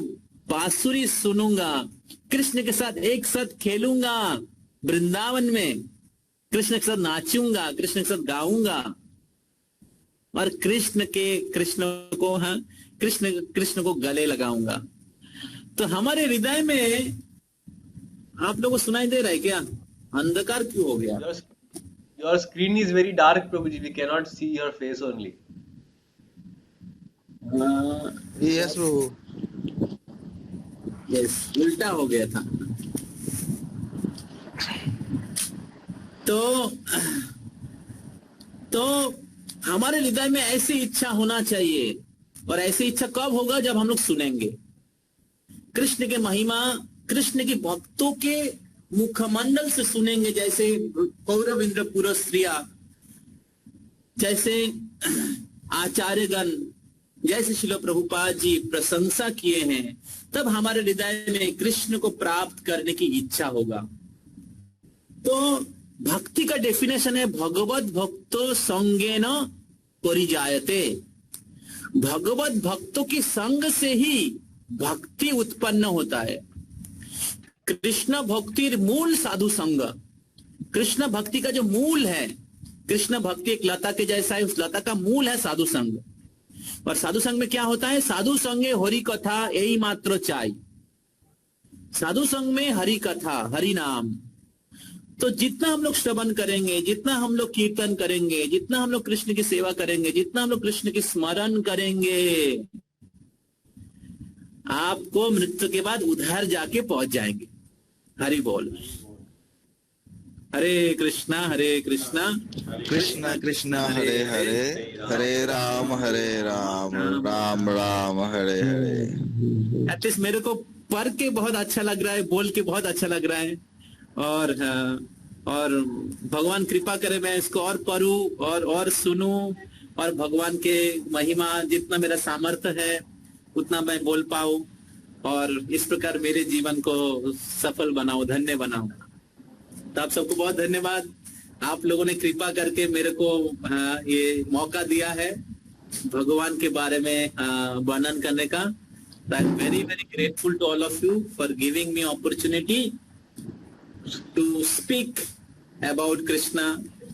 बांसुरी सुनूंगा, कृष्ण के साथ एक साथ खेलूंगा वृंदावन में, कृष्ण के साथ नाचूंगा, कृष्ण के साथ गाऊंगा, और कृष्ण को गले लगाऊंगा। तो हमारे हृदय में, आप लोगों को सुनाई दे रहा है क्या? अंधकार क्यों हो गया? Your screen is very dark, Prabhuji. We cannot see your face only. Yes, Prabhu. Yes, उल्टा हो गया था। तो हमारे हृदय में ऐसी इच्छा होना चाहिए, और ऐसी इच्छा कब होगा? जब हम लोग सुनेंगे कृष्ण के महिमा, कृष्ण के भक्तों के मुखमंडल से सुनेंगे, जैसे कौरविंद्र पूर्व स्त्रिया, जैसे आचार्यगण, जैसे श्रील प्रभुपाद जी प्रशंसा किए हैं, तब हमारे हृदय में कृष्ण को प्राप्त करने की इच्छा होगा। तो भक्ति का डेफिनेशन है भगवत भक्तो संगेन परिजायते। भगवत भक्तों की संग से ही भक्ति उत्पन्न होता है। कृष्ण भक्ति मूल साधु संग, कृष्ण भक्ति का जो मूल है, कृष्ण भक्ति एक लता के जैसा है, उस लता का मूल है साधु संग। और साधु संग में क्या होता है? साधु संगे हरि कथा यही मात्र चाय। साधु संग में हरि कथा, हरि नाम। तो जितना हम लोग श्रवण करेंगे, जितना हम लोग कीर्तन करेंगे, जितना हम लोग कृष्ण की सेवा करेंगे, जितना हम लोग कृष्ण की स्मरण करेंगे, आपको मृत्यु के बाद उधर जाके पहुंच जाएंगे। हरि बोल। हरे कृष्णा कृष्णा कृष्णा हरे हरे, हरे राम राम राम हरे हरे। एटलीस्ट मेरे को पढ़ के बहुत अच्छा लग रहा है, बोल के बहुत अच्छा लग रहा है, और और भगवान कृपा करे मैं इसको और पढूं और सुनूं और भगवान के महिमा जितना मेरा सामर्थ्य है उतना मैं बोल पाऊं और इस प्रकार मेरे जीवन को सफल बनाऊं, धन्य बनाऊं। तो आप सबको बहुत धन्यवाद। आप लोगों ने कृपा करके मेरे को ये मौका दिया है भगवान के बारे में वर्णन करने का। I am very very grateful to all of you for giving me opportunity to speak about Krishna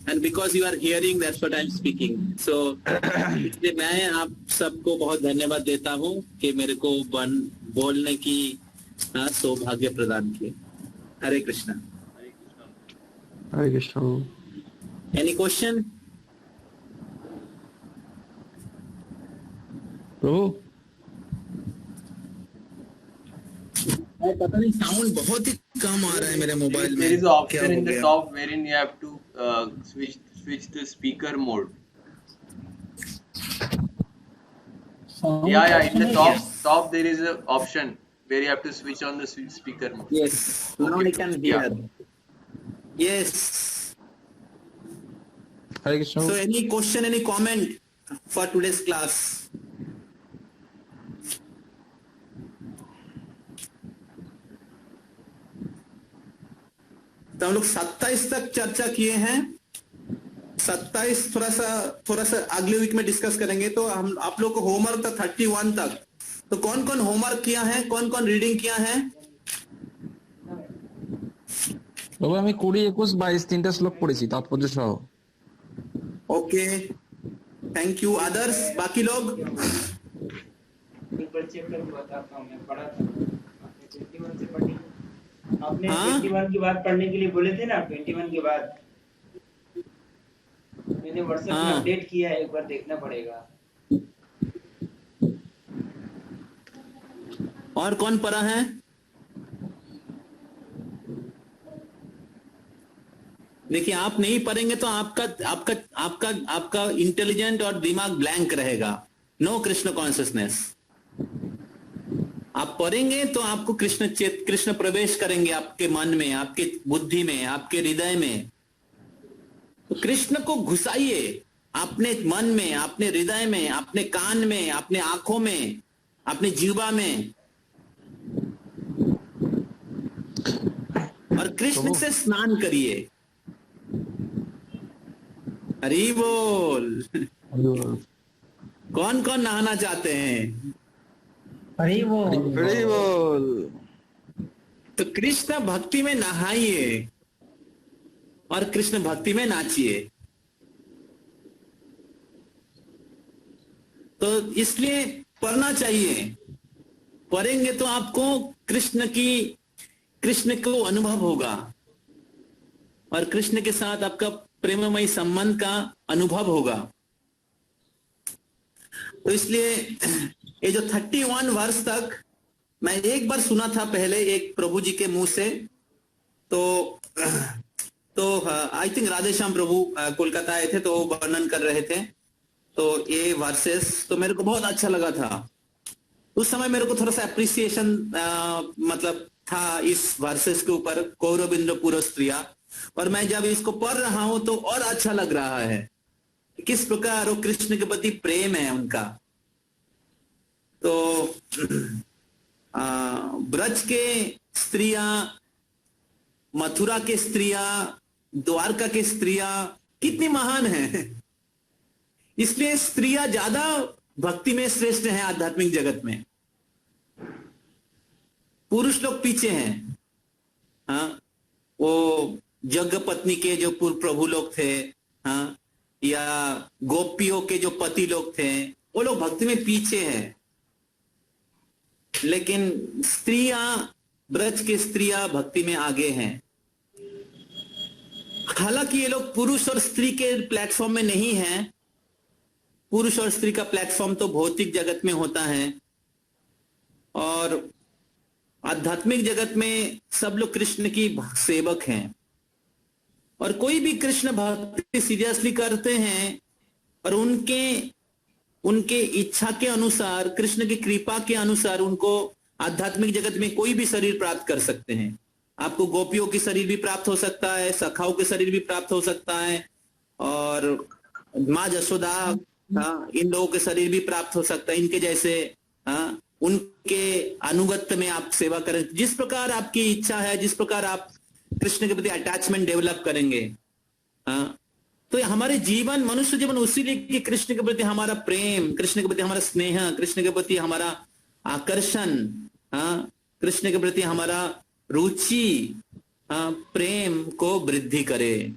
and because you are hearing that's what I am speaking. So इसलिए मैं आप सबको बहुत धन्यवाद देता हूँ कि मेरे को बोलने की सौभाग्य प्रदान किए। हरे कृष्णा। हरे कृष्णा। Any question? प्रभु पता नहीं, साउंड बहुत ही कम आ रहा है मेरे मोबाइल में। There is an option in the top wherein you have to switch the speaker mode. Yeah, in the top there is an option where you have to switch on the speaker mode. Yes, now I can hear. Yes. Hare Krishna. So any question, any comment for today's class? तो हम लोग 27 तक चर्चा किए हैं। 27 थोड़ा सा अगले वीक में डिस्कस करेंगे। तो हम आप लोग को होमवर्क था 31 तक। तो कौन कौन होमवर्क किया है, कौन कौन रीडिंग किया है? বাবা আমি 20, 21, 22 তিনটা শ্লোক পড়েছি তাৎপর্য সহ। Okay, thank you. अदर्स, बाकी लोग? एक बार चेक करके बताता हूँ। मैं पढ़ा था आपने 21 से पढ़ी। आपने 21 की बात पढ़ने के लिए बोले थे ना, 21 के बाद मैंने व्हाट्सएप में अपडेट किया है, एक बार देखना पड़ेगा। और कौन पढ़ा है? देखिए, आप नहीं पढ़ेंगे तो आपका इंटेलिजेंट और दिमाग ब्लैंक रहेगा। No Krishna consciousness. आप पढ़ेंगे तो आपको कृष्ण प्रवेश करेंगे आपके मन में, आपके बुद्धि में, आपके हृदय में। तो कृष्ण को घुसाइए अपने मन में, अपने हृदय में, अपने कान में, अपने आंखों में, अपने जीवा में, और कृष्ण से स्नान करिए। हरि बोल। कौन कौन नहाना चाहते हैं? हरि बोल। तो कृष्ण भक्ति में नहाइए और कृष्ण भक्ति में नाचिए। तो इसलिए पढ़ना चाहिए। पढ़ेंगे तो आपको कृष्ण को अनुभव होगा और कृष्ण के साथ आपका प्रेममयी संबंध का अनुभव होगा। तो इसलिए ये जो 31 वर्ष तक मैं एक बार सुना था पहले एक प्रभु जी के मुंह से। तो आई थिंक राधेश्याम प्रभु कोलकाता आए थे तो वर्णन कर रहे थे। तो ये वर्सेस तो मेरे को बहुत अच्छा लगा था। उस समय मेरे को थोड़ा सा अप्रिसिएशन मतलब था इस वर्सेस के ऊपर, कौरविंद्र पुरस्त्रिया। और मैं जब इसको पढ़ रहा हूं तो और अच्छा लग रहा है किस प्रकार वो कृष्ण के प्रति प्रेम है उनका। तो ब्रज के स्त्रियां, मथुरा के स्त्रियां, द्वारका के स्त्रियां कितनी महान हैं। इसलिए स्त्रियां ज्यादा भक्ति में श्रेष्ठ हैं आध्यात्मिक जगत में। पुरुष लोग पीछे हैं। हाँ, वो यज्ञ पत्नी के जो पूर्व प्रभु लोग थे, हाँ, या गोपियों के जो पति लोग थे, वो लोग भक्ति में पीछे हैं। लेकिन स्त्रियां, ब्रज की स्त्रियां भक्ति में आगे हैं। हालांकि ये लोग पुरुष और स्त्री के प्लेटफॉर्म में नहीं हैं। पुरुष और स्त्री का प्लेटफॉर्म तो भौतिक जगत में होता है और आध्यात्मिक जगत में सब लोग कृष्ण की सेवक हैं। और कोई भी कृष्ण भक्ति सीरियसली करते हैं और उनके इच्छा के अनुसार, कृष्ण की कृपा के अनुसार उनको आध्यात्मिक जगत में कोई भी शरीर प्राप्त कर सकते हैं। आपको गोपियों की शरीर भी प्राप्त हो सकता है, सखाओं के शरीर भी प्राप्त हो सकता है, और माँ जसोदा, हाँ, इन लोगों के शरीर भी प्राप्त हो सकता है, इनके जैसे, हाँ, उनके अनुगत्य में आप सेवा करें। जिस प्रकार आपकी इच्छा है, जिस प्रकार आप कृष्ण के प्रति अटैचमेंट डेवलप करेंगे, हाँ, तो हमारे जीवन, मनुष्य जीवन उसी लिए कि कृष्ण के प्रति हमारा प्रेम, कृष्ण के प्रति हमारा स्नेह, कृष्ण के प्रति हमारा आकर्षण, हाँ, कृष्ण के प्रति हमारा रुचि, हाँ, प्रेम को वृद्धि करे।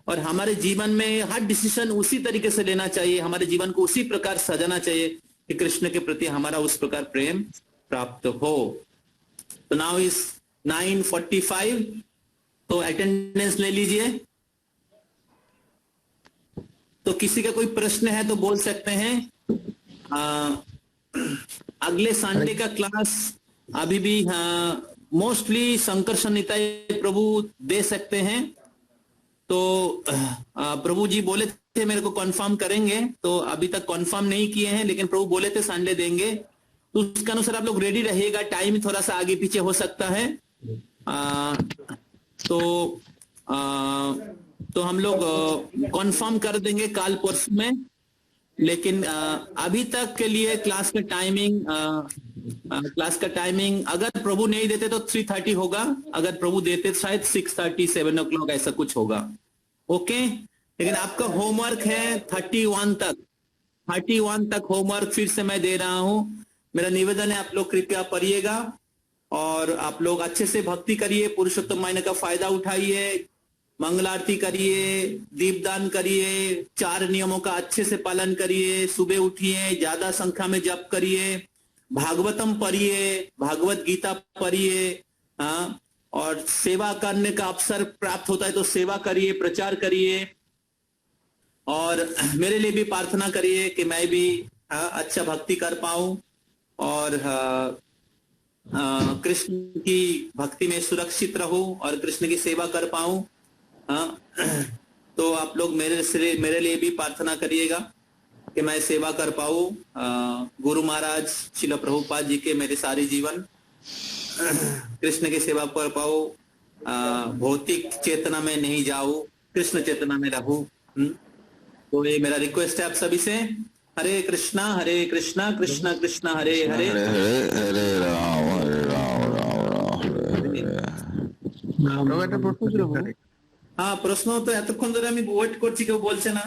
और हमारे जीवन में हर डिसीजन उसी तरीके से लेना चाहिए, हमारे जीवन को उसी प्रकार सजाना चाहिए कि कृष्ण के प्रति हमारा उस प्रकार प्रेम प्राप्त हो। तो नाउ इज 9:45, तो अटेंडेंस ले लीजिए। तो किसी का कोई प्रश्न है तो बोल सकते हैं। अगले संडे का क्लास अभी भी मोस्टली शंकर निताई प्रभु दे सकते हैं। तो प्रभु जी बोले थे मेरे को कंफर्म करेंगे, तो अभी तक कंफर्म नहीं किए हैं, लेकिन प्रभु बोले थे संडे देंगे, तो उसके अनुसार आप लोग रेडी रहिएगा। टाइम थोड़ा सा आगे पीछे हो सकता है, तो हम लोग कंफर्म कर देंगे काल परसों में। लेकिन अभी तक के लिए क्लास का टाइमिंग अगर प्रभु नहीं देते तो 3:30 होगा, अगर प्रभु देते तो शायद 6:30 7 o'clock ऐसा कुछ होगा। ओके, लेकिन आपका होमवर्क है 31 तक होमवर्क फिर से मैं दे रहा हूं। मेरा निवेदन है आप लोग कृपया पढ़िएगा और आप लोग अच्छे से भक्ति करिए, पुरुषोत्तम महीने का फायदा उठाइए, मंगल आरती करिए, दीपदान करिए, 4 नियमों का अच्छे से पालन करिए, सुबह उठिए, ज्यादा संख्या में जप करिए, भागवतम पढ़िए, भागवत गीता पढ़िए, हाँ, और सेवा करने का अवसर प्राप्त होता है तो सेवा करिए, प्रचार करिए, और मेरे लिए भी प्रार्थना करिए कि मैं भी अच्छा भक्ति कर पाऊं और कृष्ण की भक्ति में सुरक्षित रहूं और कृष्ण की सेवा कर पाऊं। तो आप लोग मेरे लिए भी प्रार्थना करिएगा कि मैं सेवा कर पाऊं, गुरु महाराज श्रील प्रभुपाद जी के मेरे सारे जीवन कृष्ण की सेवा कर पाऊं, भौतिक चेतना में नहीं जाऊं, कृष्ण चेतना में रहूं। तो ये मेरा रिक्वेस्ट है आप सभी से। हरे कृष्णा कृष्णा कृष्णा हरे हरे, हरे राम राम हरे हरे। হ্যাঁ, প্রশ্ন তো এতক্ষণ ধরে আমি ওয়েট করছি, কেউ বলছে না।